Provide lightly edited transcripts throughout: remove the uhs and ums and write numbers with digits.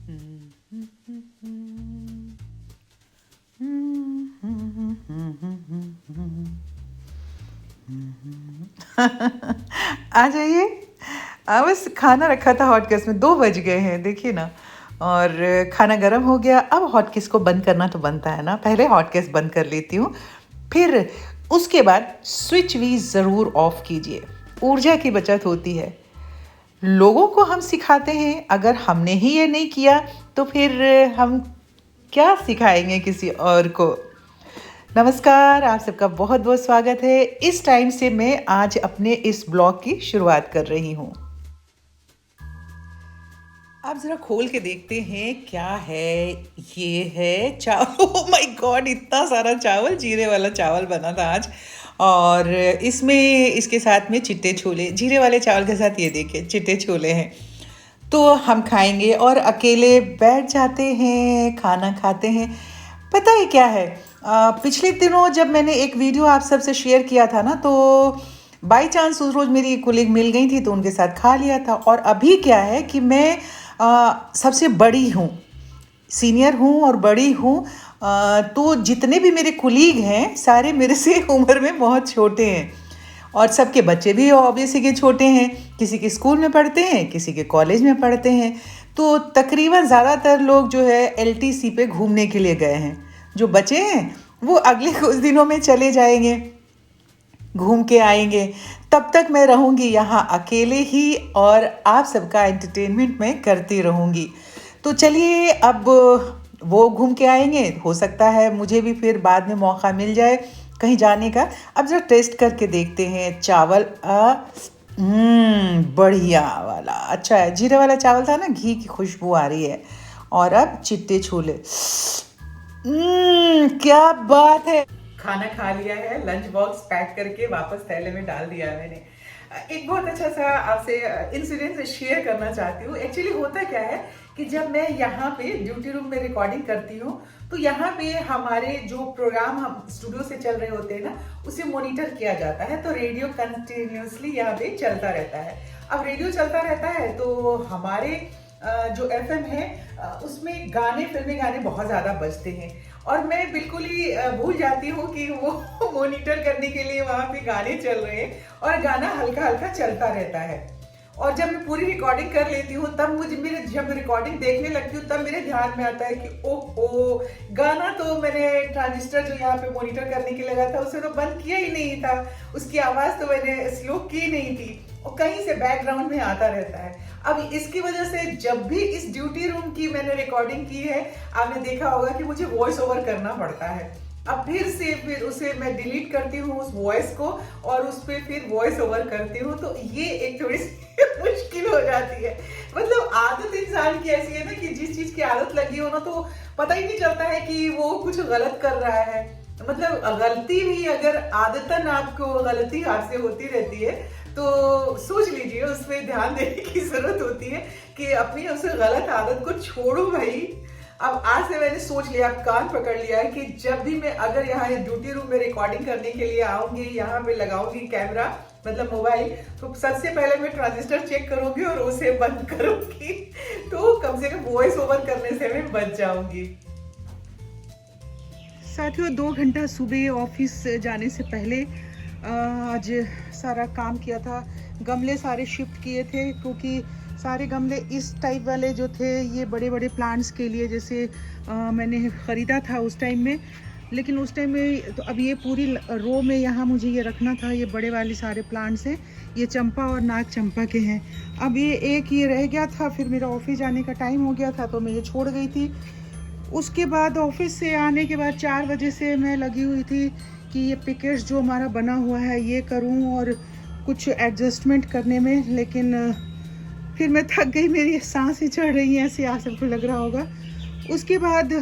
आ जाइए। बस खाना रखा था हॉटकेस में, 2 बज गए हैं देखिए ना। और खाना गर्म हो गया। अब हॉटकेस को बंद करना तो बनता है ना, पहले हॉटकेस बंद कर लेती हूँ, फिर उसके बाद स्विच भी ज़रूर ऑफ कीजिए। ऊर्जा की बचत होती है। लोगों को हम सिखाते हैं, अगर हमने ही ये नहीं किया तो फिर हम क्या सिखाएंगे किसी और को। नमस्कार, आप सबका बहुत बहुत स्वागत है। इस टाइम से मैं आज अपने इस ब्लॉग की शुरुआत कर रही हूँ। आप ज़रा खोल के देखते हैं क्या है। ये है चावल। ओह माय गॉड, इतना सारा चावल, जीरे वाला चावल बना था आज। और इसमें इसके साथ में चिट्टे छोले, जीरे वाले चावल के साथ ये देखिए चिट्टे छोले हैं। तो हम खाएंगे और अकेले बैठ जाते हैं, खाना खाते हैं। पता है क्या है, पिछले दिनों जब मैंने एक वीडियो आप सबसे शेयर किया था ना, तो बाय चांस उस रोज़ मेरी कोलीग मिल गई थी तो उनके साथ खा लिया था। और अभी क्या है कि मैं सबसे बड़ी हूँ, सीनियर हूँ और बड़ी हूँ। तो जितने भी मेरे कुलीग हैं सारे मेरे से उम्र में बहुत छोटे हैं। और सबके बच्चे भी ऑब्वियसली के छोटे हैं, किसी के स्कूल में पढ़ते हैं, किसी के कॉलेज में पढ़ते हैं। तो तकरीबन ज़्यादातर लोग जो है एलटीसी पे घूमने के लिए गए हैं। जो बचे हैं वो अगले कुछ दिनों में चले जाएंगे, घूम के आएंगे। तब तक मैं रहूँगी यहाँ अकेले ही और आप सबका एंटरटेनमेंट मैं करती रहूँगी। तो चलिए, अब वो घूम के आएंगे, हो सकता है मुझे भी फिर बाद में मौका मिल जाए कहीं जाने का। अब जरा टेस्ट करके देखते हैं चावल। बढ़िया वाला, अच्छा है। जीरे वाला चावल था ना, घी की खुशबू आ रही है। और अब चिट्टे छोले। क्या बात है। खाना खा लिया है, लंच बॉक्स पैक करके वापस थैले में डाल दिया है मैंने। एक बहुत अच्छा सा आपसे इंसिडेंट शेयर करना चाहती हूँ। एक्चुअली होता क्या है कि जब मैं यहाँ पे ड्यूटी रूम में रिकॉर्डिंग करती हूँ तो यहाँ पे हमारे जो प्रोग्राम हम स्टूडियो से चल रहे होते हैं ना, उसे मॉनिटर किया जाता है। तो रेडियो कंटिन्यूसली यहाँ पे चलता रहता है। अब रेडियो चलता रहता है तो हमारे जो एफएम है उसमें गाने, फिल्मी गाने बहुत ज़्यादा बजते हैं। और मैं बिल्कुल ही भूल जाती हूँ कि वो मॉनिटर करने के लिए वहाँ पे गाने चल रहे हैं और गाना हल्का हल्का चलता रहता है। और जब मैं पूरी रिकॉर्डिंग कर लेती हूँ तब जब रिकॉर्डिंग देखने लगती हूँ तब मेरे ध्यान में आता है कि ओहो, गाना तो मैंने ट्रांजिस्टर जो यहाँ पे मॉनिटर करने के लगा था उसे तो बंद किया ही नहीं था, उसकी आवाज़ तो मैंने स्लो की नहीं थी और कहीं से बैकग्राउंड में आता रहता है। अब इसकी वजह से जब भी इस ड्यूटी रूम की मैंने रिकॉर्डिंग की है, आपने देखा होगा कि मुझे वॉइस ओवर करना पड़ता है। अब फिर उसे मैं डिलीट करती हूँ उस वॉइस को और उस पर फिर वॉइस ओवर करती हूँ। तो ये एक थोड़ी सी मुश्किल हो जाती है। मतलब आदत इंसान की ऐसी है ना कि जिस चीज की आदत लगी हो ना तो पता ही नहीं चलता है कि वो कुछ गलत कर रहा है। मतलब गलती भी अगर आदतन आपको गलती हाथ से होती रहती है तो सोच लीजिए उसमें ध्यान देने की जरूरत होती है कि अपनी उस गलत आदत को छोड़ो भाई। अब आज से मैंने सोच लिया, कान पकड़ लिया है कि जब भी मैं अगर यहाँ ड्यूटी रूम में रिकॉर्डिंग करने के लिए आऊंगी, यहाँ पे लगाऊंगी कैमरा मतलब मोबाइल, तो सबसे पहले मैं ट्रांजिस्टर चेक करूंगी और उसे बंद करूंगी। तो कम से कम वॉइस ओवर करने से मैं बच जाऊंगी। साथियों, 2 घंटा सुबह ऑफिस जाने से पहले आज सारा काम किया था। गमले सारे शिफ्ट किए थे क्योंकि सारे गमले इस टाइप वाले जो थे ये बड़े बड़े प्लांट्स के लिए जैसे मैंने ख़रीदा था उस टाइम में। लेकिन उस टाइम में तो अब ये पूरी रो में यहाँ मुझे ये रखना था। ये बड़े वाले सारे प्लांट्स हैं, ये चंपा और नाग चंपा के हैं। अब ये एक ये रह गया था, फिर मेरा ऑफिस जाने का टाइम हो गया था तो मैं ये छोड़ गई थी। उसके बाद ऑफिस से आने के बाद 4 बजे से मैं लगी हुई थी कि ये पिकेट्स जो हमारा बना हुआ है ये करूं और कुछ एडजस्टमेंट करने में। लेकिन फिर मैं थक गई, मेरी सांसें चढ़ रही हैं ऐसे आप सबको लग रहा होगा। उसके बाद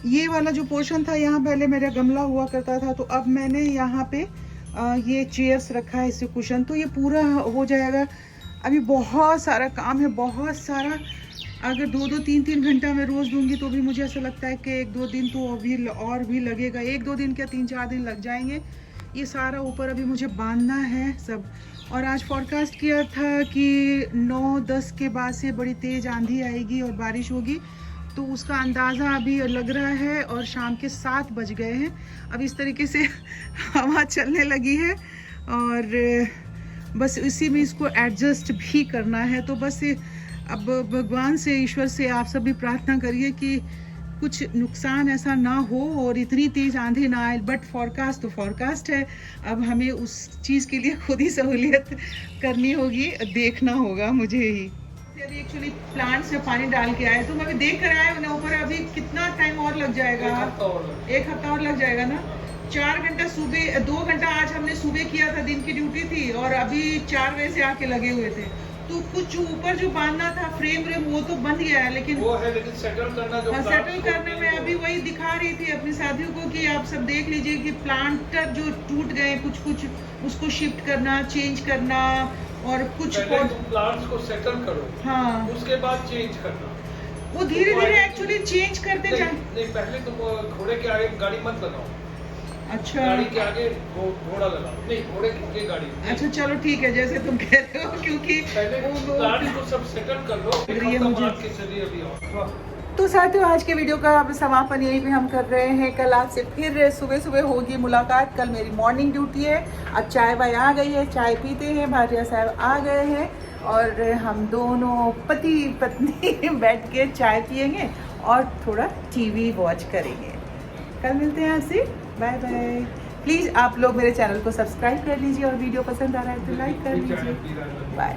ये वाला जो पोर्शन था, यहाँ पहले मेरा गमला हुआ करता था तो अब मैंने यहाँ पे ये चेयर्स रखा है, इससे कुशन, तो ये पूरा हो जाएगा। अभी बहुत सारा काम है, बहुत सारा। अगर 2-2, 3-3 घंटा मैं रोज़ दूंगी तो भी मुझे ऐसा लगता है कि 1-2 दिन तो अभी और भी लगेगा। 1-2 दिन क्या 3-4 दिन लग जाएंगे। ये सारा ऊपर अभी मुझे बांधना है सब। और आज फॉरकास्ट किया था कि 9-10 के बाद से बड़ी तेज़ आंधी आएगी और बारिश होगी, तो उसका अंदाज़ा अभी लग रहा है। और शाम के 7 बज गए हैं, अब इस तरीके से हवा चलने लगी है और बस इसी में इसको एडजस्ट भी करना है। तो बस अब भगवान से, ईश्वर से आप सब भी प्रार्थना करिए कि कुछ नुकसान ऐसा ना हो और इतनी तेज़ आंधी ना आए। बट फॉरकास्ट तो फॉरकास्ट है, अब हमें उस चीज़ के लिए खुद ही सहूलियत करनी होगी, देखना होगा मुझे ही। अभी एक्चुअली प्लांट्स में पानी डाल के आए, तो मैं अभी देख कर आया ना ऊपर। अभी कितना टाइम और लग जाएगा? 1 हफ्ता और लग जाएगा ना। 4 घंटा सुबह, 2 घंटा आज हमने सुबह किया था, दिन की ड्यूटी थी, और अभी 4 बजे से आके लगे हुए थे। तो कुछ ऊपर जो बांधना था फ्रेम वो तो बंध गया है, लेकिन वो है, लेकिन सेटल करना, जो सेटल करने में अभी वही दिखा रही थी अपने साथियों को कि आप सब देख लीजिए कि प्लांट जो टूट गए कुछ उसको शिफ्ट करना, चेंज करना, और कुछ प्लांट्स को सेटल करो, हाँ, उसके बाद चेंज करना। वो धीरे धीरे एक्चुअली चेंज करते जाए। नहीं, पहले तुम घोड़े के आगे गाड़ी मत लगाओ। अच्छा, गाड़ी के आगे घोड़ा लगाओ, नहीं घोड़े के गाड़ी। अच्छा चलो ठीक है, जैसे तुम कह रहे हो, क्योंकि गाड़ी को सब सेटल कर लो, के चलिए अभी और। तो साथियों, आज के वीडियो का अब समापन यहीं पे हम कर रहे हैं। कल आपसे फिर सुबह सुबह होगी मुलाकात। कल मेरी मॉर्निंग ड्यूटी है। अब चाय वाय आ गई है, चाय पीते हैं, भाटिया साहब आ गए हैं और हम दोनों पति पत्नी बैठ के चाय पियेंगे और थोड़ा टीवी वॉच करेंगे। कल मिलते हैं आपसे, बाय बाय। प्लीज़ आप लोग मेरे चैनल को सब्सक्राइब कर लीजिए और वीडियो पसंद आ रहा है तो लाइक कर लीजिए। बाय।